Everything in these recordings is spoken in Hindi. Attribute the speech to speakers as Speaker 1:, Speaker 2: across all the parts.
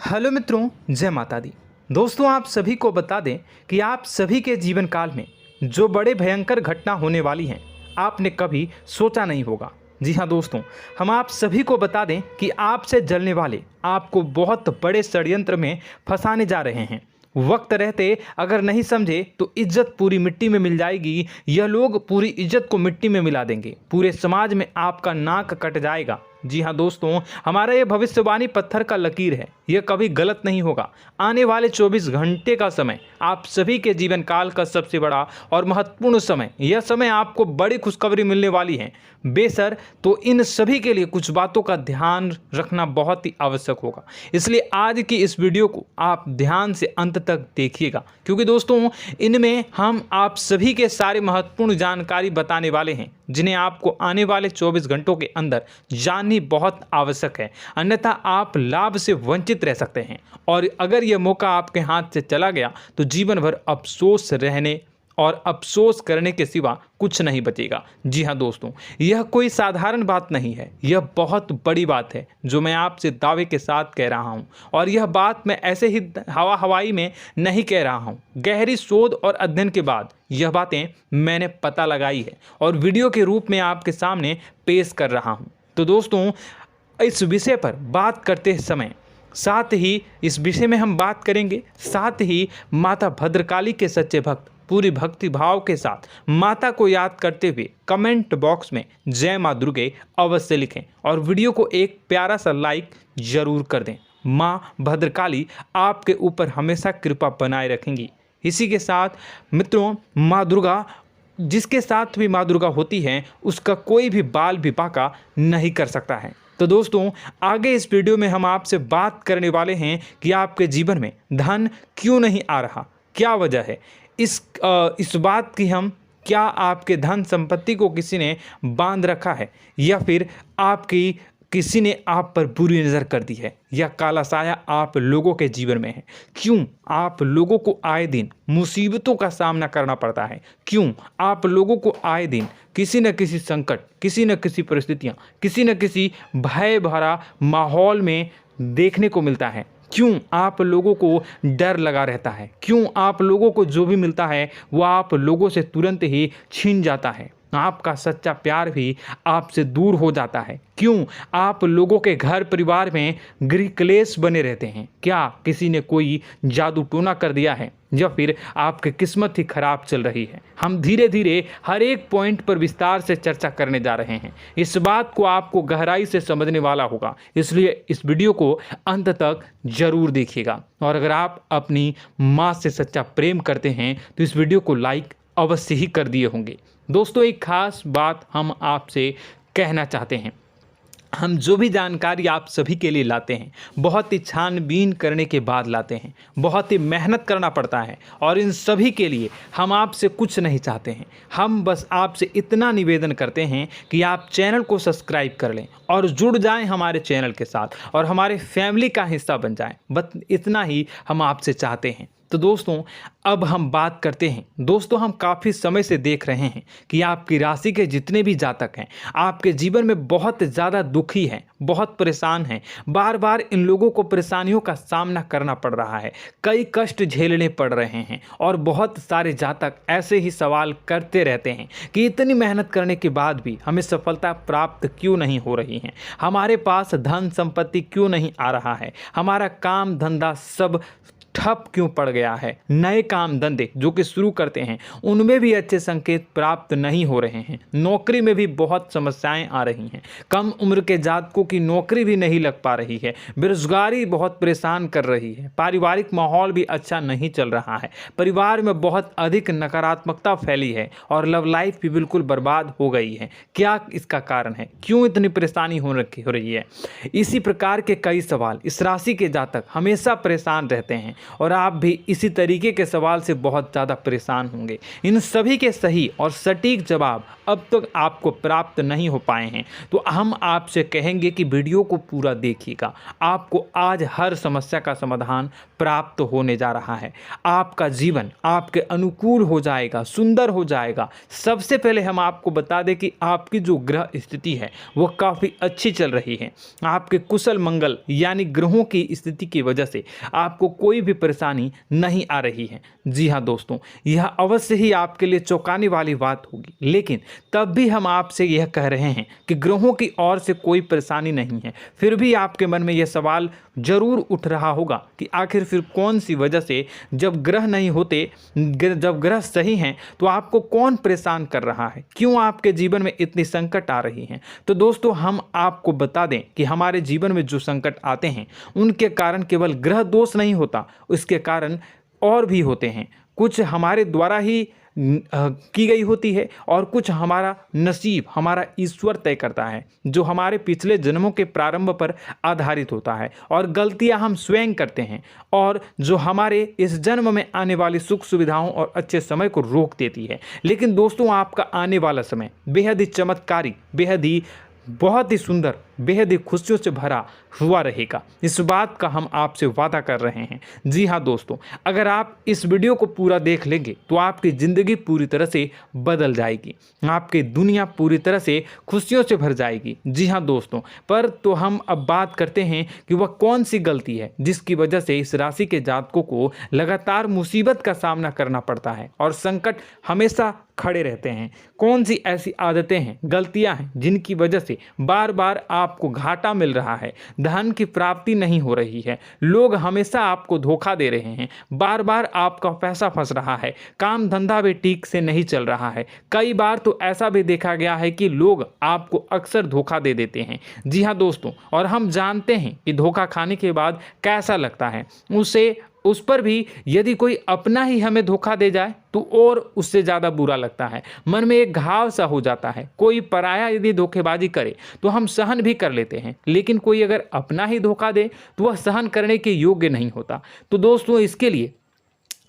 Speaker 1: हेलो मित्रों, जय माता दी। दोस्तों, आप सभी को बता दें कि आप सभी के जीवन काल में जो बड़े भयंकर घटना होने वाली हैं, आपने कभी सोचा नहीं होगा। जी हाँ दोस्तों, हम आप सभी को बता दें कि आपसे जलने वाले आपको बहुत बड़े षड्यंत्र में फंसाने जा रहे हैं। वक्त रहते अगर नहीं समझे तो इज्जत पूरी मिट्टी में मिल जाएगी। यह लोग पूरी इज्जत को मिट्टी में मिला देंगे। पूरे समाज में आपका नाक कट जाएगा। जी हाँ दोस्तों, हमारा ये भविष्यवाणी पत्थर का लकीर है, यह कभी गलत नहीं होगा। आने वाले 24 घंटे का समय आप सभी के जीवन काल का सबसे बड़ा और महत्वपूर्ण समय। यह समय आपको बड़ी खुशखबरी मिलने वाली है बेसर, तो इन सभी के लिए कुछ बातों का ध्यान रखना बहुत ही आवश्यक होगा। इसलिए आज की इस वीडियो को आप ध्यान से अंत तक देखिएगा, क्योंकि दोस्तों इनमें हम आप सभी के सारे महत्वपूर्ण जानकारी बताने वाले हैं, जिन्हें आपको आने वाले 24 घंटों के अंदर जाननी बहुत आवश्यक है। अन्यथा आप लाभ से वंचित रह सकते हैं, और अगर यह मौका आपके हाथ से चला गया तो जीवन भर अफसोस रहने और अफसोस करने के सिवा कुछ नहीं बचेगा। जी हाँ दोस्तों, यह कोई साधारण बात नहीं है, यह बहुत बड़ी बात है जो मैं आपसे दावे के साथ कह रहा हूँ। और यह बात मैं ऐसे ही हवाई में नहीं कह रहा हूँ। गहरी शोध और अध्ययन के बाद यह बातें मैंने पता लगाई है और वीडियो के रूप में आपके सामने पेश कर रहा हूँ। तो दोस्तों, इस विषय पर बात करते समय साथ ही इस विषय में हम बात करेंगे, साथ ही माता भद्रकाली के सच्चे भक्त पूरी भक्ति भाव के साथ माता को याद करते हुए कमेंट बॉक्स में जय माँ दुर्गे अवश्य लिखें और वीडियो को एक प्यारा सा लाइक जरूर कर दें। माँ भद्रकाली आपके ऊपर हमेशा कृपा बनाए रखेंगी। इसी के साथ मित्रों, माँ दुर्गा, जिसके साथ भी माँ दुर्गा होती हैं, उसका कोई भी बाल भी बांका नहीं कर सकता है। तो दोस्तों, आगे इस वीडियो में हम आपसे बात करने वाले हैं कि आपके जीवन में धन क्यों नहीं आ रहा, क्या वजह है इस बात की। हम क्या आपके धन संपत्ति को किसी ने बांध रखा है, या फिर आपकी किसी ने आप पर बुरी नज़र कर दी है, या काला साया आप लोगों के जीवन में है। क्यों आप लोगों को आए दिन मुसीबतों का सामना करना पड़ता है, क्यों आप लोगों को आए दिन किसी न किसी संकट, किसी न किसी परिस्थितियाँ, किसी न किसी भय भरा माहौल में देखने को मिलता है, क्यों आप लोगों को डर लगा रहता है, क्यों आप लोगों को जो भी मिलता है वो आप लोगों से तुरंत ही छीन जाता है, आपका सच्चा प्यार भी आपसे दूर हो जाता है, क्यों आप लोगों के घर परिवार में गृह क्लेश बने रहते हैं। क्या किसी ने कोई जादू टोना कर दिया है, या फिर आपकी किस्मत ही खराब चल रही है। हम धीरे धीरे हर एक पॉइंट पर विस्तार से चर्चा करने जा रहे हैं। इस बात को आपको गहराई से समझने वाला होगा, इसलिए इस वीडियो को अंत तक जरूर देखिएगा। और अगर आप अपनी माँ से सच्चा प्रेम करते हैं तो इस वीडियो को लाइक अवश्य ही कर दिए होंगे। दोस्तों, एक खास बात हम आपसे कहना चाहते हैं। हम जो भी जानकारी आप सभी के लिए लाते हैं, बहुत ही छानबीन करने के बाद लाते हैं, बहुत ही मेहनत करना पड़ता है, और इन सभी के लिए हम आपसे कुछ नहीं चाहते हैं। हम बस आपसे इतना निवेदन करते हैं कि आप चैनल को सब्सक्राइब कर लें और जुड़ जाएं हमारे चैनल के साथ और हमारे फैमिली का हिस्सा बन जाएं। बस इतना ही हम आपसे चाहते हैं। तो दोस्तों, अब हम बात करते हैं। दोस्तों, हम काफ़ी समय से देख रहे हैं कि आपकी राशि के जितने भी जातक हैं, आपके जीवन में बहुत ज़्यादा दुखी हैं, बहुत परेशान हैं। बार बार इन लोगों को परेशानियों का सामना करना पड़ रहा है, कई कष्ट झेलने पड़ रहे हैं, और बहुत सारे जातक ऐसे ही सवाल करते रहते हैं कि इतनी मेहनत करने के बाद भी हमें सफलता प्राप्त क्यों नहीं हो रही है, हमारे पास धन संपत्ति क्यों नहीं आ रहा है, हमारा काम धंधा सब ठप क्यों पड़ गया है, नए काम धंधे जो कि शुरू करते हैं उनमें भी अच्छे संकेत प्राप्त नहीं हो रहे हैं, नौकरी में भी बहुत समस्याएं आ रही हैं, कम उम्र के जातकों की नौकरी भी नहीं लग पा रही है, बेरोजगारी बहुत परेशान कर रही है, पारिवारिक माहौल भी अच्छा नहीं चल रहा है, परिवार में बहुत अधिक नकारात्मकता फैली है, और लव लाइफ भी बिल्कुल बर्बाद हो गई है। क्या इसका कारण है, क्यों इतनी परेशानी हो रही है? इसी प्रकार के कई सवाल इस राशि के जातक हमेशा परेशान रहते हैं, और आप भी इसी तरीके के सवाल से बहुत ज़्यादा परेशान होंगे। इन सभी के सही और सटीक जवाब अब तक आपको प्राप्त नहीं हो पाए हैं, तो हम आपसे कहेंगे कि वीडियो को पूरा देखिएगा। आपको आज हर समस्या का समाधान प्राप्त होने जा रहा है। आपका जीवन आपके अनुकूल हो जाएगा, सुंदर हो जाएगा। सबसे पहले हम आपको बता दें कि आपकी जो ग्रह स्थिति है वो काफ़ी अच्छी चल रही है। आपके कुशल मंगल यानी ग्रहों की स्थिति की वजह से आपको कोई भी परेशानी नहीं आ रही है। जी हाँ दोस्तों, यह अवश्य ही आपके लिए चौंकाने वाली बात होगी, लेकिन तब भी हम आपसे यह कह रहे हैं कि ग्रहों की ओर से कोई परेशानी नहीं है। फिर भी आपके मन में यह सवाल जरूर उठ रहा होगा कि आखिर फिर कौन सी वजह से, जब ग्रह नहीं होते, जब ग्रह सही हैं, तो आपको कौन परेशान कर रहा है, क्यों आपके जीवन में इतनी संकट आ रही हैं। तो दोस्तों, हम आपको बता दें कि हमारे जीवन में जो संकट आते हैं उनके कारण केवल ग्रह दोष नहीं होता, उसके कारण और भी होते हैं। कुछ हमारे द्वारा ही की गई होती है और कुछ हमारा नसीब, हमारा ईश्वर तय करता है, जो हमारे पिछले जन्मों के प्रारंभ पर आधारित होता है। और गलतियां हम स्वयं करते हैं और जो हमारे इस जन्म में आने वाली सुख सुविधाओं और अच्छे समय को रोक देती है। लेकिन दोस्तों, आपका आने वाला समय बेहद ही चमत्कारी, बेहद ही बहुत ही सुंदर, बेहद ही खुशियों से भरा हुआ रहेगा। इस बात का हम आपसे वादा कर रहे हैं। जी हाँ दोस्तों, अगर आप इस वीडियो को पूरा देख लेंगे तो आपकी ज़िंदगी पूरी तरह से बदल जाएगी, आपकी दुनिया पूरी तरह से खुशियों से भर जाएगी। जी हाँ दोस्तों, पर तो हम अब बात करते हैं कि वह कौन सी गलती है जिसकी वजह से इस राशि के जातकों को लगातार मुसीबत का सामना करना पड़ता है और संकट हमेशा खड़े रहते हैं। कौन सी ऐसी आदतें हैं, गलतियां हैं जिनकी वजह से बार बार आपको घाटा मिल रहा है, धन की प्राप्ति नहीं हो रही है, लोग हमेशा आपको धोखा दे रहे हैं, बार बार आपका पैसा फंस रहा है, काम धंधा भी ठीक से नहीं चल रहा है। कई बार तो ऐसा भी देखा गया है कि लोग आपको अक्सर धोखा दे देते हैं। जी हाँ दोस्तों, और हम जानते हैं कि धोखा खाने के बाद कैसा लगता है। उस पर भी यदि कोई अपना ही हमें धोखा दे जाए तो और उससे ज़्यादा बुरा लगता है, मन में एक घाव सा हो जाता है। कोई पराया यदि धोखेबाजी करे तो हम सहन भी कर लेते हैं, लेकिन कोई अगर अपना ही धोखा दे तो वह सहन करने के योग्य नहीं होता। तो दोस्तों, इसके लिए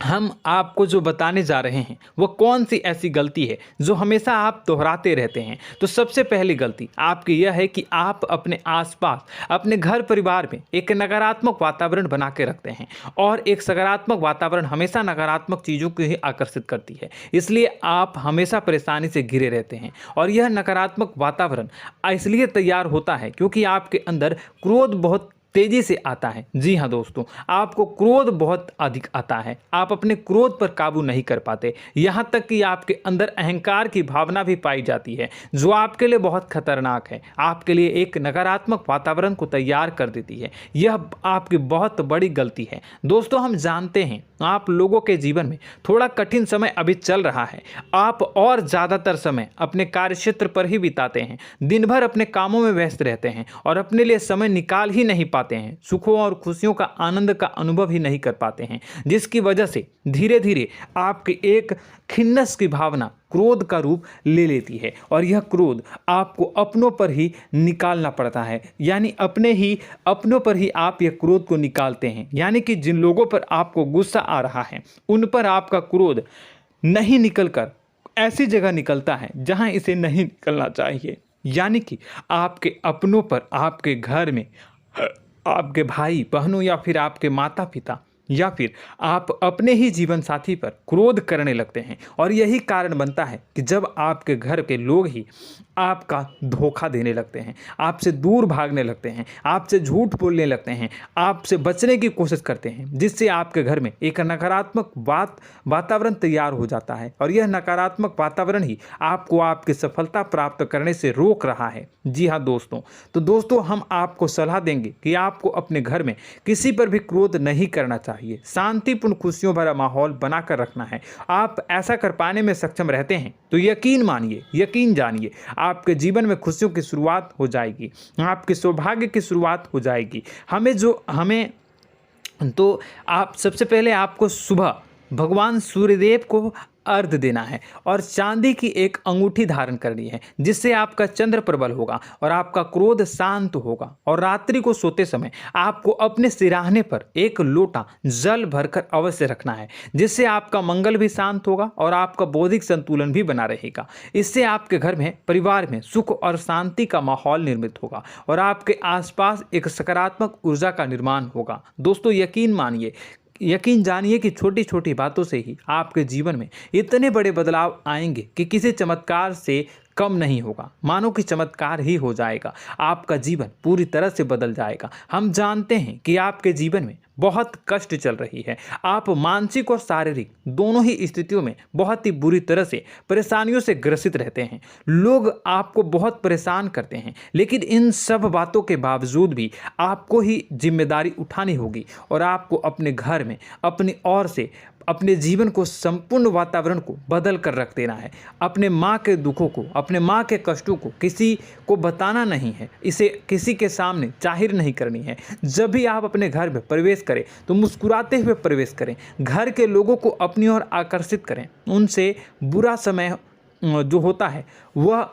Speaker 1: हम आपको जो बताने जा रहे हैं वो कौन सी ऐसी गलती है जो हमेशा आप दोहराते रहते हैं। तो सबसे पहली गलती आपकी यह है कि आप अपने आसपास, अपने घर परिवार में एक नकारात्मक वातावरण बना के रखते हैं, और एक सकारात्मक वातावरण हमेशा नकारात्मक चीज़ों को ही आकर्षित करती है। इसलिए आप हमेशा परेशानी से घिरे रहते हैं, और यह नकारात्मक वातावरण इसलिए तैयार होता है क्योंकि आपके अंदर क्रोध बहुत तेजी से आता है। जी हाँ दोस्तों, आपको क्रोध बहुत अधिक आता है, आप अपने क्रोध पर काबू नहीं कर पाते, यहाँ तक कि आपके अंदर अहंकार की भावना भी पाई जाती है, जो आपके लिए बहुत खतरनाक है, आपके लिए एक नकारात्मक वातावरण को तैयार कर देती है। यह आपकी बहुत बड़ी गलती है। दोस्तों, हम जानते हैं आप लोगों के जीवन में थोड़ा कठिन समय अभी चल रहा है। आप और ज़्यादातर समय अपने कार्यक्षेत्र पर ही बिताते हैं, दिन भर अपने कामों में व्यस्त रहते हैं और अपने लिए समय निकाल ही नहीं पाते हैं, सुखों और खुशियों का आनंद का अनुभव ही नहीं कर पाते हैं, जिसकी वजह से धीरे धीरे आपकी एक खिन्नस की भावना क्रोध का रूप ले लेती है, और यह क्रोध आपको अपनों पर ही निकालना पड़ता है। यानी अपनों पर ही आप यह क्रोध को निकालते हैं। यानी कि जिन लोगों पर आपको गुस्सा आ रहा है उन पर आपका क्रोध नहीं निकलकर ऐसी जगह निकलता है जहां इसे नहीं निकलना चाहिए। यानी कि आपके अपनों पर, आपके घर में, आपके भाई बहनों या फिर आपके माता पिता या फिर आप अपने ही जीवन साथी पर क्रोध करने लगते हैं, और यही कारण बनता है कि जब आपके घर के लोग ही आपका धोखा देने लगते हैं, आपसे दूर भागने लगते हैं, आपसे झूठ बोलने लगते हैं, आपसे बचने की कोशिश करते हैं, जिससे आपके घर में एक नकारात्मक वातावरण तैयार हो जाता है, और यह नकारात्मक वातावरण ही आपको आपकी सफलता प्राप्त करने से रोक रहा है। जी हाँ दोस्तों, तो दोस्तों, हम आपको सलाह देंगे कि आपको अपने घर में किसी पर भी क्रोध नहीं करना चाहिए, शांतिपूर्ण खुशियों भरा माहौल बनाकर रखना है। आप ऐसा कर पाने में सक्षम रहते हैं तो यकीन मानिए, यकीन जानिए, आपके जीवन में खुशियों की शुरुआत हो जाएगी, आपके सौभाग्य की शुरुआत हो जाएगी। आप सबसे पहले आपको सुबह भगवान सूर्यदेव को अर्घ्य देना है और चांदी की एक अंगूठी धारण करनी है, जिससे आपका चंद्र प्रबल होगा और आपका क्रोध शांत होगा। और रात्रि को सोते समय आपको अपने सिरहाने पर एक लोटा जल भरकर अवश्य रखना है, जिससे आपका मंगल भी शांत होगा और आपका बौद्धिक संतुलन भी बना रहेगा। इससे आपके घर में, परिवार में सुख और शांति का माहौल निर्मित होगा और आपके आसपास एक सकारात्मक ऊर्जा का निर्माण होगा। दोस्तों यकीन जानिए कि छोटी छोटी बातों से ही आपके जीवन में इतने बड़े बदलाव आएंगे कि किसी चमत्कार से कम नहीं होगा। मानो कि चमत्कार ही हो जाएगा, आपका जीवन पूरी तरह से बदल जाएगा। हम जानते हैं कि आपके जीवन में बहुत कष्ट चल रही है, आप मानसिक और शारीरिक दोनों ही स्थितियों में बहुत ही बुरी तरह से परेशानियों से ग्रसित रहते हैं। लोग आपको बहुत परेशान करते हैं, लेकिन इन सब बातों के बावजूद भी आपको ही जिम्मेदारी उठानी होगी और आपको अपने घर में अपनी ओर से अपने जीवन को, संपूर्ण वातावरण को बदल कर रख देना है। अपने माँ के दुखों को, अपने माँ के कष्टों को किसी को बताना नहीं है, इसे किसी के सामने जाहिर नहीं करनी है। जब भी आप अपने घर में प्रवेश करें तो मुस्कुराते हुए प्रवेश करें, घर के लोगों को अपनी ओर आकर्षित करें। उनसे बुरा समय जो होता है वह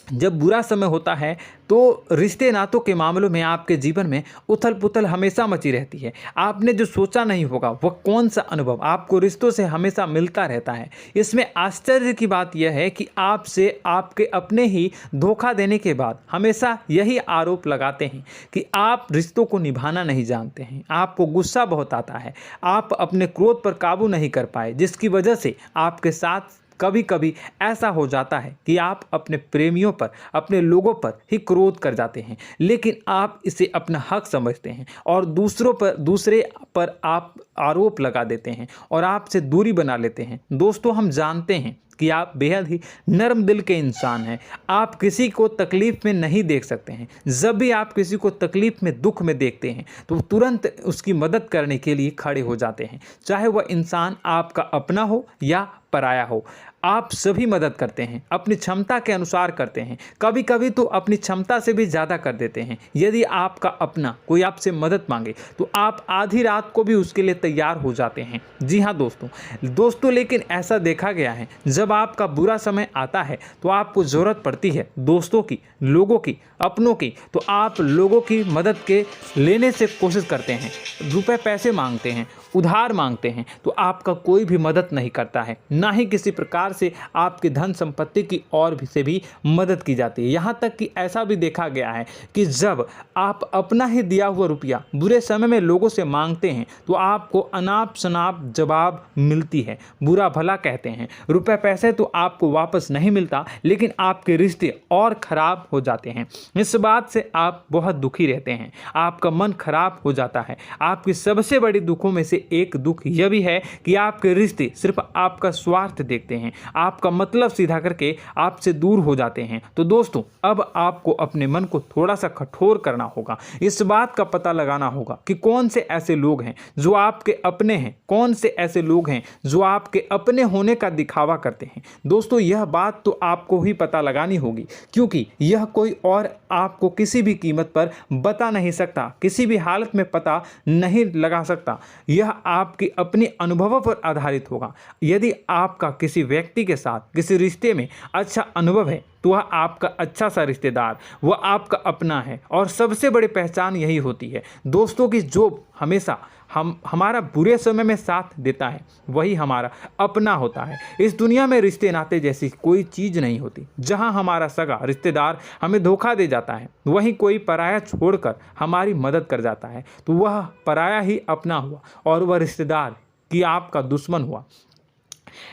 Speaker 1: जब बुरा समय होता है तो रिश्ते नातों के मामलों में आपके जीवन में उथल पुथल हमेशा मची रहती है। आपने जो सोचा नहीं होगा वह कौन सा अनुभव आपको रिश्तों से हमेशा मिलता रहता है। इसमें आश्चर्य की बात यह है कि आपसे आपके अपने ही धोखा देने के बाद हमेशा यही आरोप लगाते हैं कि आप रिश्तों को निभाना नहीं जानते हैं, आपको गुस्सा बहुत आता है, आप अपने क्रोध पर काबू नहीं कर पाए, जिसकी वजह से आपके साथ कभी कभी ऐसा हो जाता है कि आप अपने प्रेमियों पर, अपने लोगों पर ही क्रोध कर जाते हैं, लेकिन आप इसे अपना हक समझते हैं और दूसरे पर आप आरोप लगा देते हैं और आपसे दूरी बना लेते हैं। दोस्तों, हम जानते हैं कि आप बेहद ही नर्म दिल के इंसान हैं। आप किसी को तकलीफ में नहीं देख सकते हैं। जब भी आप किसी को तकलीफ में, दुख में देखते हैं तो तुरंत उसकी मदद करने के लिए खड़े हो जाते हैं, चाहे वह इंसान आपका अपना हो या पराया हो। आप सभी मदद करते हैं, अपनी क्षमता के अनुसार करते हैं, कभी कभी तो अपनी क्षमता से भी ज़्यादा कर देते हैं। यदि आपका अपना कोई आपसे मदद मांगे तो आप आधी रात को भी उसके लिए तैयार हो जाते हैं। जी हाँ दोस्तों, लेकिन ऐसा देखा गया है, जब आपका बुरा समय आता है तो आपको ज़रूरत पड़ती है दोस्तों की, लोगों की, अपनों की, तो आप लोगों की मदद के लेने से कोशिश करते हैं, रुपए पैसे मांगते हैं, उधार मांगते हैं, तो आपका कोई भी मदद नहीं करता है, ना ही किसी प्रकार से आपकी धन संपत्ति की और भी से भी मदद की जाती है। यहाँ तक कि ऐसा भी देखा गया है कि जब आप अपना ही दिया हुआ रुपया बुरे समय में लोगों से मांगते हैं तो आपको अनाप शनाप जवाब मिलती है, बुरा भला कहते हैं। रुपए पैसे तो आपको वापस नहीं मिलता, लेकिन आपके रिश्ते और खराब हो जाते हैं। इस बात से आप बहुत दुखी रहते हैं, आपका मन खराब हो जाता है। आपकी सबसे बड़ी दुखों में से एक दुख यह भी है कि आपके रिश्ते सिर्फ आपका स्वार्थ देखते हैं, आपका मतलब सीधा करके आपसे दूर हो जाते हैं। तो दोस्तों, अब आपको अपने मन को थोड़ा सा कठोर करना होगा, इस बात का पता लगाना होगा कि कौन से ऐसे लोग हैं जो आपके अपने हैं, कौन से ऐसे लोग हैं जो आपके अपने होने का दिखावा करते हैं। दोस्तों, यह बात तो आपको ही पता लगानी होगी, क्योंकि यह कोई और आपको किसी भी कीमत पर बता नहीं सकता, किसी भी हालत में पता नहीं लगा सकता। यह आपके अपने अनुभवों पर आधारित होगा। यदि आपका किसी व्यक्ति के साथ किसी रिश्ते में अच्छा अनुभव है तो वह आपका अच्छा सा रिश्तेदार, वह आपका अपना है। और सबसे बड़ी पहचान यही होती है दोस्तों की जो हमेशा हमारा बुरे समय में साथ देता है वही हमारा अपना होता है। इस दुनिया में रिश्ते नाते जैसी कोई चीज़ नहीं होती। जहां हमारा सगा रिश्तेदार हमें धोखा दे जाता है, वहीं कोई पराया छोड़कर हमारी मदद कर जाता है तो वह पराया ही अपना हुआ और वह रिश्तेदार कि आपका दुश्मन हुआ।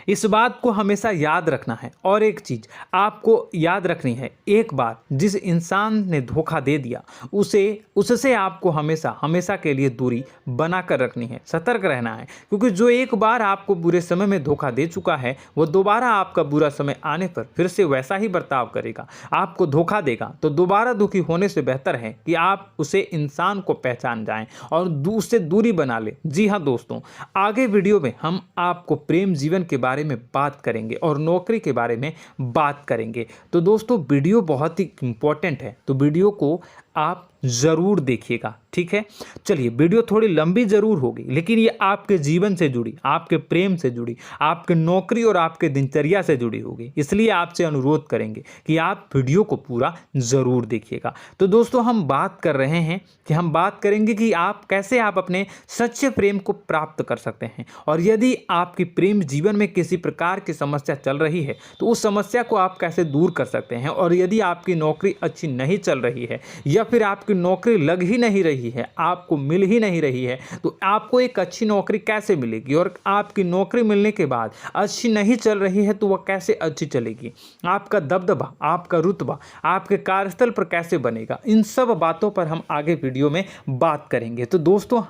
Speaker 1: इस बात को हमेशा याद रखना है। और एक चीज़ आपको याद रखनी है, एक बार जिस इंसान ने धोखा दे दिया उससे आपको हमेशा के लिए दूरी बना कर रखनी है, सतर्क रहना है। क्योंकि जो एक बार आपको बुरे समय में धोखा दे चुका है वो दोबारा आपका बुरा समय आने पर फिर से वैसा ही बर्ताव करेगा, आपको धोखा देगा। तो दोबारा दुखी होने से बेहतर है कि आप उसे इंसान को पहचान जाएं और उससे दूरी बना लें। जी हाँ दोस्तों, आगे वीडियो में हम आपको प्रेम जीवन के बारे में बात करेंगे और नौकरी के बारे में बात करेंगे। तो दोस्तों, वीडियो बहुत ही इम्पोर्टेंट है, तो वीडियो को आप ज़रूर देखिएगा, ठीक है। चलिए, वीडियो थोड़ी लंबी ज़रूर होगी, लेकिन ये आपके जीवन से जुड़ी, आपके प्रेम से जुड़ी, आपके नौकरी और आपके दिनचर्या से जुड़ी होगी, इसलिए आपसे अनुरोध करेंगे कि आप वीडियो को पूरा ज़रूर देखिएगा। तो दोस्तों, हम बात कर रहे हैं कि हम बात करेंगे कि आप कैसे आप अपने सच्चे प्रेम को प्राप्त कर सकते हैं, और यदि आपकी प्रेम जीवन में किसी प्रकार की समस्या चल रही है तो उस समस्या को आप कैसे दूर कर सकते हैं, और यदि आपकी नौकरी अच्छी नहीं चल रही है या फिर आपकी नौकरी लग ही नहीं रही है, आपको मिल ही नहीं रही है, तो आपको एक अच्छी नौकरी कैसे मिलेगी, और आपकी नौकरी मिलने के बाद अच्छी नहीं चल रही है तो वह कैसे अच्छी चलेगी, आपका दबदबा, आपका रुतबा आपके कार्यस्थल पर कैसे बनेगा, इन सब बातों पर हम आगे वीडियो में बात करेंगे। तो दोस्तों,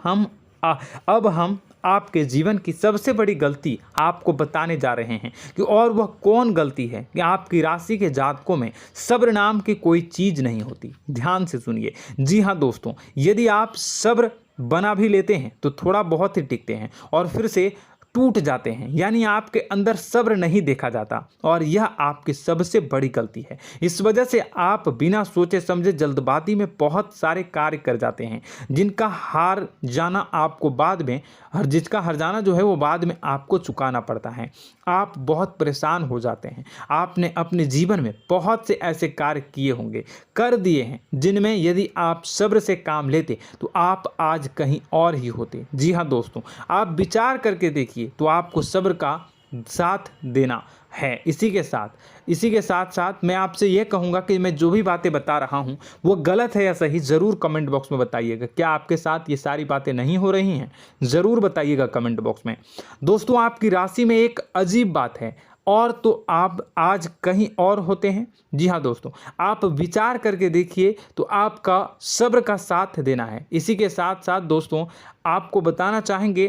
Speaker 1: अब हम आपके जीवन की सबसे बड़ी गलती आपको बताने जा रहे हैं कि और वह कौन गलती है कि आपकी राशि के जातकों में सब्र नाम की कोई चीज़ नहीं होती। ध्यान से सुनिए। जी हाँ दोस्तों, यदि आप सब्र बना भी लेते हैं तो थोड़ा बहुत ही टिकते हैं और फिर से टूट जाते हैं, यानी आपके अंदर सब्र नहीं देखा जाता, और यह आपकी सबसे बड़ी गलती है। इस वजह से आप बिना सोचे समझे जल्दबाजी में बहुत सारे कार्य कर जाते हैं, जिनका हार जाना आपको बाद में जिसका हर जाना जो है वो बाद में आपको चुकाना पड़ता है। आप बहुत परेशान हो जाते हैं। आपने अपने जीवन में बहुत से ऐसे कार्य किए होंगे, कर दिए हैं, जिनमें यदि आप सब्र से काम लेते तो आप आज कहीं और ही होते। जी हाँ दोस्तों, आप विचार करके देखिए तो आपको सब्र का साथ देना है। इसी के साथ साथ मैं आपसे ये कहूँगा कि मैं जो भी बातें बता रहा हूँ वो गलत है या सही, ज़रूर कमेंट बॉक्स में बताइएगा। क्या आपके साथ ये सारी बातें नहीं हो रही हैं, ज़रूर बताइएगा कमेंट बॉक्स में। दोस्तों, आपकी राशि में एक अजीब बात है, और तो आप आज कहीं और होते हैं। जी हाँ दोस्तों, आप विचार करके देखिए तो आपका सब्र का साथ देना है। इसी के साथ साथ दोस्तों, आपको बताना चाहेंगे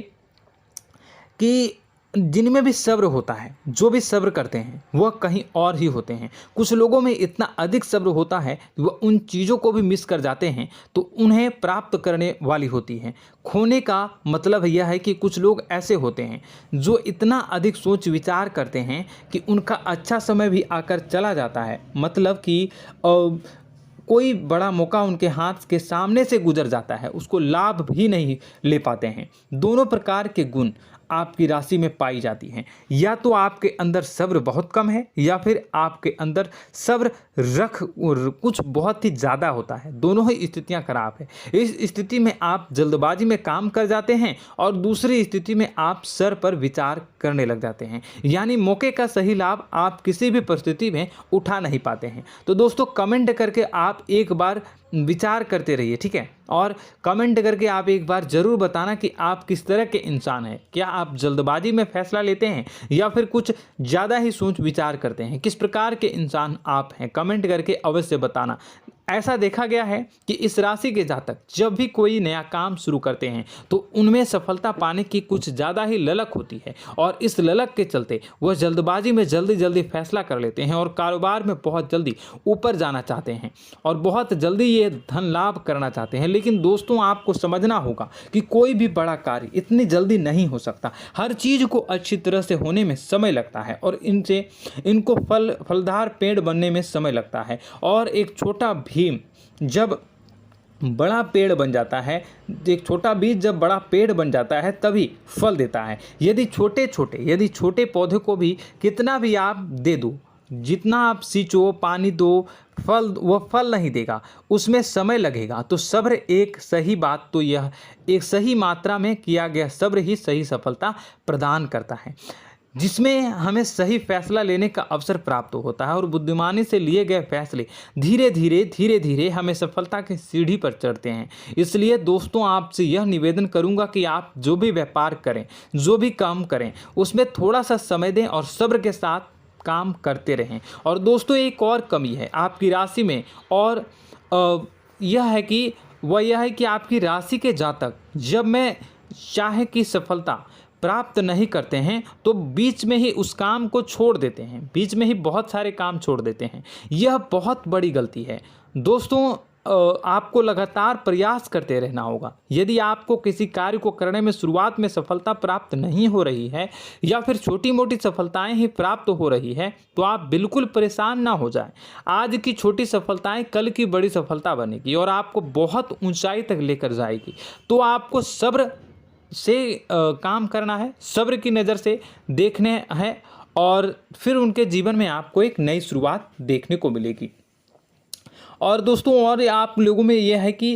Speaker 1: कि जिनमें भी सब्र होता है, जो भी सब्र करते हैं वह कहीं और ही होते हैं। कुछ लोगों में इतना अधिक सब्र होता है कि वह उन चीज़ों को भी मिस कर जाते हैं तो उन्हें प्राप्त करने वाली होती हैं। खोने का मतलब यह है कि कुछ लोग ऐसे होते हैं जो इतना अधिक सोच विचार करते हैं कि उनका अच्छा समय भी आकर चला जाता है, मतलब कि कोई बड़ा मौका उनके हाथ के सामने से गुजर जाता है, उसको लाभ भी नहीं ले पाते हैं। दोनों प्रकार के गुण आपकी राशि में पाई जाती हैं। या तो आपके अंदर सब्र बहुत कम है या फिर आपके अंदर सब्र कुछ बहुत ही ज़्यादा होता है। दोनों ही स्थितियां खराब है। इस स्थिति में आप जल्दबाजी में काम कर जाते हैं और दूसरी स्थिति में आप सर पर विचार करने लग जाते हैं, यानी मौके का सही लाभ आप किसी भी परिस्थिति में उठा नहीं पाते हैं। तो दोस्तों, कमेंट करके आप एक बार विचार करते रहिए, ठीक है, और कमेंट करके आप एक बार ज़रूर बताना कि आप किस तरह के इंसान हैं। क्या आप जल्दबाजी में फैसला लेते हैं या फिर कुछ ज़्यादा ही सोच विचार करते हैं? किस प्रकार के इंसान आप हैं, कमेंट करके अवश्य बताना। ऐसा देखा गया है कि इस राशि के जातक जब भी कोई नया काम शुरू करते हैं तो उनमें सफलता पाने की कुछ ज़्यादा ही ललक होती है, और इस ललक के चलते वह जल्दबाजी में जल्दी फैसला कर लेते हैं और कारोबार में बहुत जल्दी ऊपर जाना चाहते हैं और बहुत जल्दी ये धन लाभ करना चाहते हैं। लेकिन दोस्तों, आपको समझना होगा कि कोई भी बड़ा कार्य इतनी जल्दी नहीं हो सकता। हर चीज़ को अच्छी तरह से होने में समय लगता है और इनको फलदार पेड़ बनने में समय लगता है। और एक छोटा भीम जब बड़ा पेड़ बन जाता है, एक छोटा बीज जब बड़ा पेड़ बन जाता है तभी फल देता है। यदि छोटे पौधे को भी कितना भी आप दे दो, जितना आप सींचो, पानी दो, वह फल नहीं देगा, उसमें समय लगेगा। तो सब्र एक सही बात, तो यह एक सही मात्रा में किया गया सब्र ही सही सफलता प्रदान करता है, जिसमें हमें सही फैसला लेने का अवसर प्राप्त होता है और बुद्धिमानी से लिए गए फैसले धीरे धीरे हमें सफलता की सीढ़ी पर चढ़ते हैं। इसलिए दोस्तों, आपसे यह निवेदन करूंगा कि आप जो भी व्यापार करें, जो भी काम करें, उसमें थोड़ा सा समय दें और सब्र के साथ काम करते रहें। और दोस्तों, एक और कमी है आपकी राशि में, और यह है कि आपकी राशि के जातक जब मैं चाहे कि सफलता प्राप्त नहीं करते हैं तो बीच में ही उस काम को छोड़ देते हैं, बीच में ही बहुत सारे काम छोड़ देते हैं। यह बहुत बड़ी गलती है दोस्तों। आपको लगातार प्रयास करते रहना होगा। यदि आपको किसी कार्य को करने में शुरुआत में सफलता प्राप्त नहीं हो रही है या फिर छोटी मोटी सफलताएं ही प्राप्त हो रही है तो आप बिल्कुल परेशान ना हो जाएं। आज की छोटी सफलताएं कल की बड़ी सफलता बनेगी और आपको बहुत ऊंचाई तक लेकर जाएगी। तो आपको सब्र से काम करना है, सब्र की नज़र से देखने हैं और फिर उनके जीवन में आपको एक नई शुरुआत देखने को मिलेगी। और दोस्तों और आप लोगों में यह है कि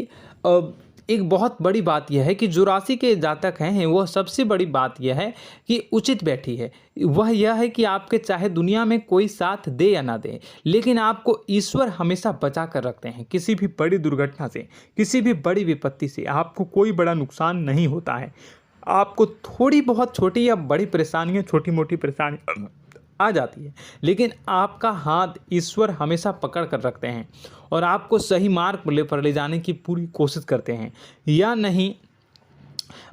Speaker 1: एक बहुत बड़ी बात यह है कि जो राशि के जातक हैं वह सबसे बड़ी बात यह है कि उचित बैठी है। वह यह है कि आपके चाहे दुनिया में कोई साथ दे या ना दे, लेकिन आपको ईश्वर हमेशा बचा कर रखते हैं। किसी भी बड़ी दुर्घटना से, किसी भी बड़ी विपत्ति से आपको कोई बड़ा नुकसान नहीं होता है। आपको थोड़ी बहुत छोटी या बड़ी परेशानियाँ, छोटी मोटी परेशानी आ जाती है, लेकिन आपका हाथ ईश्वर हमेशा पकड़ कर रखते हैं और आपको सही मार्ग पर ले जाने की पूरी कोशिश करते हैं। या नहीं,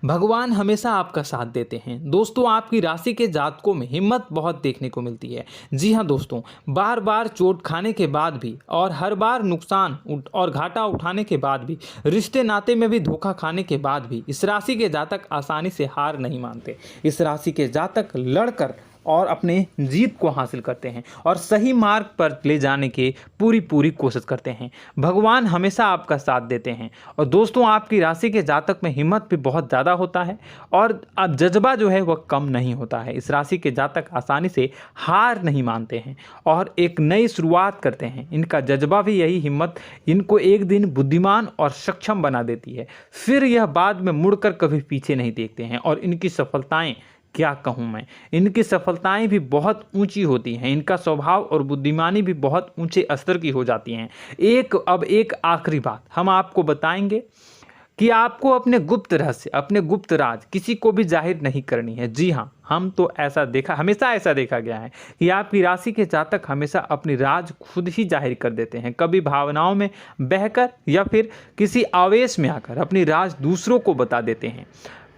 Speaker 1: भगवान हमेशा आपका साथ देते हैं। दोस्तों आपकी राशि के जातकों में हिम्मत बहुत देखने को मिलती है। जी हाँ दोस्तों, बार बार चोट खाने के बाद भी और हर बार नुकसान और घाटा उठाने के बाद भी, रिश्ते नाते में भी धोखा खाने के बाद भी इस राशि के जातक आसानी से हार नहीं मानते। इस राशि के जातक लड़कर और अपने जीत को हासिल करते हैं और सही मार्ग पर ले जाने की पूरी कोशिश करते हैं। भगवान हमेशा आपका साथ देते हैं। और दोस्तों आपकी राशि के जातक में हिम्मत भी बहुत ज़्यादा होता है और अब जज्बा जो है वह कम नहीं होता है। इस राशि के जातक आसानी से हार नहीं मानते हैं और एक नई शुरुआत करते हैं। इनका जज्बा भी, यही हिम्मत इनको एक दिन बुद्धिमान और सक्षम बना देती है। फिर यह बाद में मुड़कर कभी पीछे नहीं देखते हैं और इनकी सफलताएं, क्या कहूँ मैं, इनकी सफलताएं भी बहुत ऊंची होती हैं। इनका स्वभाव और बुद्धिमानी भी बहुत ऊंचे स्तर की हो जाती हैं। अब एक आखिरी बात हम आपको बताएंगे कि आपको अपने गुप्त रहस्य, अपने गुप्त राज किसी को भी जाहिर नहीं करनी है। जी हाँ, हम तो हमेशा ऐसा देखा गया है कि आपकी राशि के जातक हमेशा अपनी राज खुद ही जाहिर कर देते हैं। कभी भावनाओं में बहकर या फिर किसी आवेश में आकर अपनी राज दूसरों को बता देते हैं,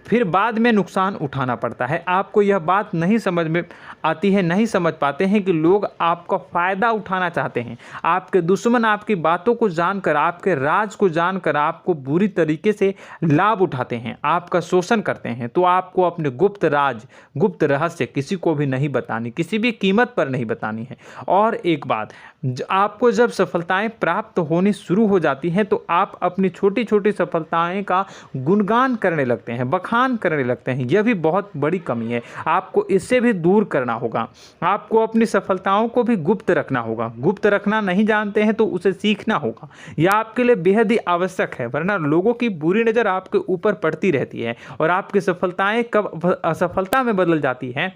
Speaker 1: फिर बाद में नुकसान उठाना पड़ता है। आपको यह बात नहीं समझ में आती है, नहीं समझ पाते हैं कि लोग आपका फ़ायदा उठाना चाहते हैं। आपके दुश्मन आपकी बातों को जानकर, आपके राज को जानकर आपको बुरी तरीके से लाभ उठाते हैं, आपका शोषण करते हैं। तो आपको अपने गुप्त राज, गुप्त रहस्य किसी को भी नहीं बतानी, किसी भी कीमत पर नहीं बतानी है। और एक बात, आपको जब सफलताएं प्राप्त होनी शुरू हो जाती हैं तो आप अपनी छोटी छोटी सफलताएं का गुणगान करने लगते हैं, बखान करने लगते हैं। यह भी बहुत बड़ी कमी है, आपको इससे भी दूर करना होगा। आपको अपनी सफलताओं को भी गुप्त रखना होगा। गुप्त रखना नहीं जानते हैं तो उसे सीखना होगा। यह आपके लिए बेहद ही आवश्यक है, वरना लोगों की बुरी नज़र आपके ऊपर पड़ती रहती है और आपकी सफलताएं कब असफलता में बदल जाती हैं,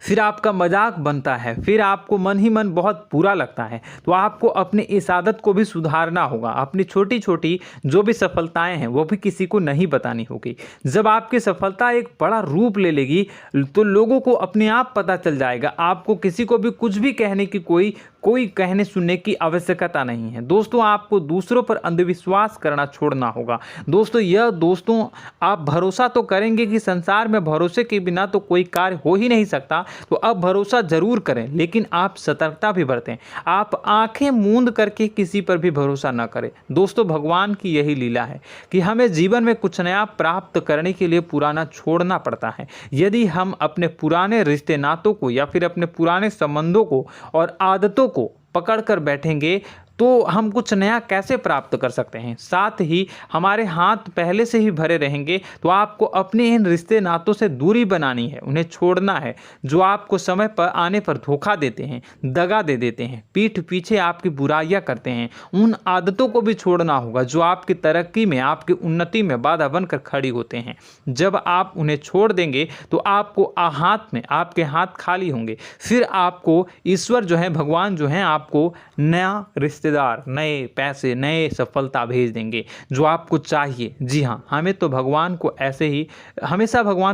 Speaker 1: फिर आपका मजाक बनता है, फिर आपको मन ही मन बहुत बुरा लगता है। तो आपको अपनी इस आदत को भी सुधारना होगा। अपनी छोटी छोटी जो भी सफलताएं हैं वो भी किसी को नहीं बतानी होगी। जब आपकी सफलता एक बड़ा रूप ले लेगी तो लोगों को अपने आप पता चल जाएगा। आपको किसी को भी कुछ भी कहने की कोई कहने सुनने की आवश्यकता नहीं है। दोस्तों आपको दूसरों पर अंधविश्वास करना छोड़ना होगा। दोस्तों आप भरोसा तो करेंगे कि संसार में भरोसे के बिना तो कोई कार्य हो ही नहीं सकता, तो अब भरोसा जरूर करें, लेकिन आप सतर्कता भी बरतें। आप आंखें मूंद करके किसी पर भी भरोसा न करें। दोस्तों भगवान की यही लीला है कि हमें जीवन में कुछ नया प्राप्त करने के लिए पुराना छोड़ना पड़ता है। यदि हम अपने पुराने रिश्ते नातों को या फिर अपने पुराने संबंधों को और आदतों को पकड़ कर बैठेंगे तो हम कुछ नया कैसे प्राप्त कर सकते हैं। साथ ही हमारे हाथ पहले से ही भरे रहेंगे। तो आपको अपने इन रिश्ते नातों से दूरी बनानी है, उन्हें छोड़ना है। जो आपको समय पर आने पर धोखा देते हैं, दगा दे देते हैं, पीठ पीछे आपकी बुराइयां करते हैं, उन आदतों को भी छोड़ना होगा जो आपकी तरक्की में, आपकी उन्नति में बाधा बनकर खड़ी होते हैं। जब आप उन्हें छोड़ देंगे तो आपको आपके हाथ खाली होंगे। फिर आपको ईश्वर जो है, भगवान जो है, आपको नया रिश्तेदार, नए पैसे, नए सफलता भेज देंगे जो आपको चाहिए। जी हाँ, हमेशा भगवान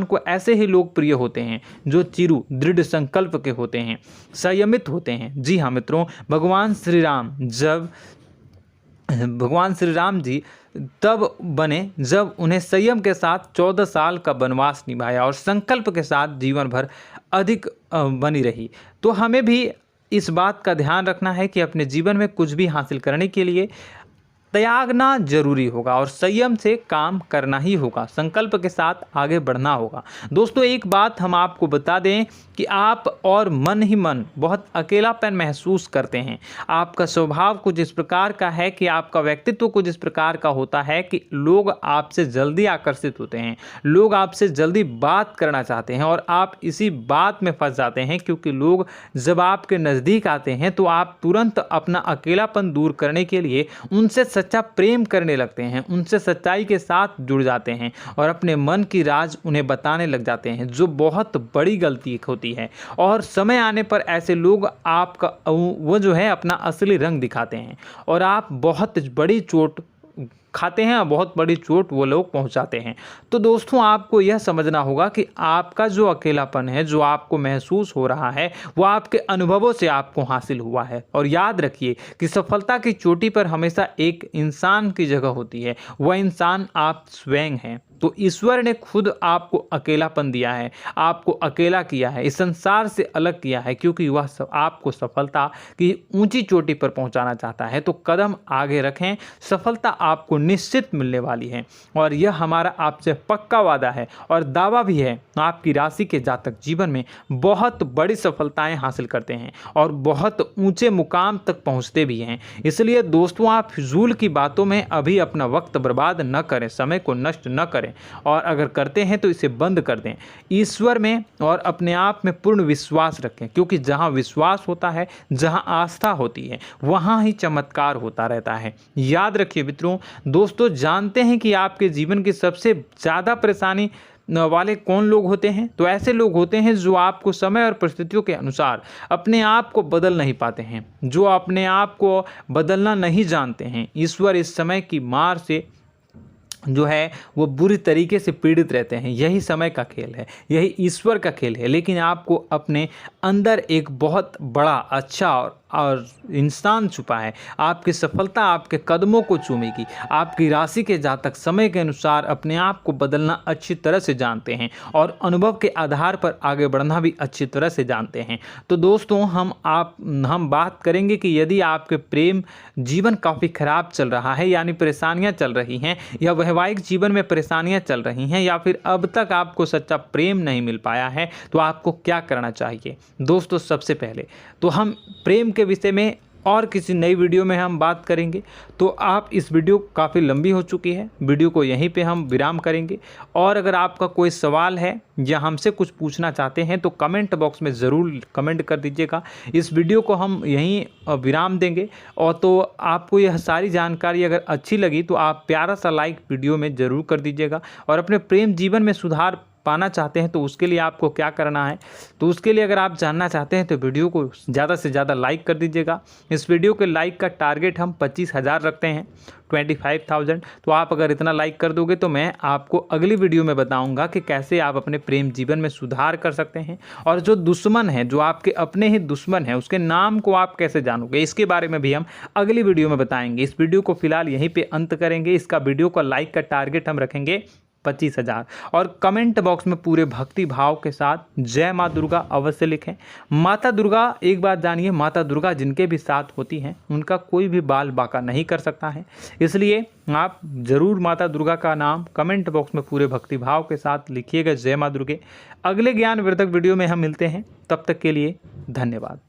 Speaker 1: को ऐसे ही लोग प्रिय होते हैं जो चिरु दृढ़ संकल्प के होते हैं, संयमित होते हैं। जी हाँ मित्रों, भगवान श्री राम जी तब बने जब उन्हें संयम के साथ 14 साल का वनवास निभाया और संकल्प के साथ जीवन भर अधिक बनी रही। तो हमें भी इस बात का ध्यान रखना है कि अपने जीवन में कुछ भी हासिल करने के लिए त्यागना जरूरी होगा और संयम से काम करना ही होगा, संकल्प के साथ आगे बढ़ना होगा। दोस्तों एक बात हम आपको बता दें कि आप और मन ही मन बहुत अकेलापन महसूस करते हैं। आपका स्वभाव कुछ इस प्रकार का है कि आपका व्यक्तित्व कुछ इस प्रकार का होता है कि लोग आपसे जल्दी आकर्षित होते हैं, लोग आपसे जल्दी बात करना चाहते हैं और आप इसी बात में फंस जाते हैं, क्योंकि लोग जब आपके नज़दीक आते हैं तो आप तुरंत अपना अकेलापन दूर करने के लिए उनसे सच्चा प्रेम करने लगते हैं, उनसे सच्चाई के साथ जुड़ जाते हैं और अपने मन की राज उन्हें बताने लग जाते हैं, जो बहुत बड़ी गलती होती है। और समय आने पर ऐसे लोग आपका वो जो है अपना असली रंग दिखाते हैं और आप बहुत बड़ी चोट खाते हैं और बहुत बड़ी चोट वो लोग पहुंचाते हैं। तो दोस्तों आपको यह समझना होगा कि आपका जो अकेलापन है, जो आपको महसूस हो रहा है, वो आपके अनुभवों से आपको हासिल हुआ है। और याद रखिए कि सफलता की चोटी पर हमेशा एक इंसान की जगह होती है, वह इंसान आप स्वयं हैं। तो ईश्वर ने खुद आपको अकेलापन दिया है, आपको अकेला किया है, इस संसार से अलग किया है, क्योंकि वह आपको सफलता की ऊंची चोटी पर पहुंचाना चाहता है। तो कदम आगे रखें, सफलता आपको निश्चित मिलने वाली है और यह हमारा आपसे पक्का वादा है और दावा भी है। आपकी राशि के जातक जीवन में बहुत बड़ी सफलताएं हासिल करते हैं और बहुत ऊंचे मुकाम तक पहुंचते भी हैं। इसलिए दोस्तों आप फिजूल की बातों में अभी अपना वक्त बर्बाद न करें, समय को नष्ट न करें और अगर करते हैं तो इसे बंद कर दें। ईश्वर में और अपने आप में पूर्ण विश्वास रखें, क्योंकि जहां विश्वास होता है, जहां आस्था होती है, वहां ही चमत्कार होता रहता है। याद रखिए मित्रों, दोस्तों जानते हैं कि आपके जीवन की सबसे ज़्यादा परेशानी वाले कौन लोग होते हैं? तो ऐसे लोग होते हैं जो आपको समय और परिस्थितियों के अनुसार अपने आप को बदल नहीं पाते हैं, जो अपने आप को बदलना नहीं जानते हैं। ईश्वर इस समय की मार से जो है वो बुरी तरीके से पीड़ित रहते हैं। यही समय का खेल है, यही ईश्वर का खेल है। लेकिन आपको अपने अंदर एक बहुत बड़ा अच्छा और इंसान छुपा है। आपकी सफलता आपके कदमों को चूमेगी। आपकी राशि के जातक समय के अनुसार अपने आप को बदलना अच्छी तरह से जानते हैं और अनुभव के आधार पर आगे बढ़ना भी अच्छी तरह से जानते हैं। तो दोस्तों हम बात करेंगे कि यदि आपके प्रेम जीवन काफ़ी खराब चल रहा है, यानी परेशानियां चल रही हैं, या वैवाहिक जीवन में परेशानियां चल रही हैं, या फिर अब तक आपको सच्चा प्रेम नहीं मिल पाया है, तो आपको क्या करना चाहिए? दोस्तों सबसे पहले तो हम प्रेम के विषय में और किसी नई वीडियो में हम बात करेंगे। तो आप इस वीडियो काफ़ी लंबी हो चुकी है, वीडियो को यहीं पे हम विराम करेंगे। और अगर आपका कोई सवाल है या हमसे कुछ पूछना चाहते हैं तो कमेंट बॉक्स में ज़रूर कमेंट कर दीजिएगा। इस वीडियो को हम यहीं विराम देंगे। और तो आपको यह सारी जानकारी अगर अच्छी लगी तो आप प्यारा सा लाइक वीडियो में ज़रूर कर दीजिएगा। और अपने प्रेम जीवन में सुधार पाना चाहते हैं तो उसके लिए आपको क्या करना है, तो उसके लिए अगर आप जानना चाहते हैं तो वीडियो को ज़्यादा से ज़्यादा लाइक कर दीजिएगा। इस वीडियो के लाइक का टारगेट हम 25,000 रखते हैं, 25,000। तो आप अगर इतना लाइक कर दोगे तो मैं आपको अगली वीडियो में बताऊंगा कि कैसे आप अपने प्रेम जीवन में सुधार कर सकते हैं। और जो दुश्मन है, जो आपके अपने ही दुश्मन है, उसके नाम को आप कैसे जानोगे, इसके बारे में भी हम अगली वीडियो में बताएंगे। इस वीडियो को फिलहाल यहीं पर अंत करेंगे। इसका वीडियो का लाइक का टारगेट हम रखेंगे 25,000। और कमेंट बॉक्स में पूरे भक्ति भाव के साथ जय माँ दुर्गा अवश्य लिखें। माता दुर्गा, एक बात जानिए, माता दुर्गा जिनके भी साथ होती हैं उनका कोई भी बाल बाका नहीं कर सकता है। इसलिए आप ज़रूर माता दुर्गा का नाम कमेंट बॉक्स में पूरे भक्ति भाव के साथ लिखिएगा, जय माँ दुर्गे। अगले ज्ञानवर्धक वीडियो में हम मिलते हैं, तब तक के लिए धन्यवाद।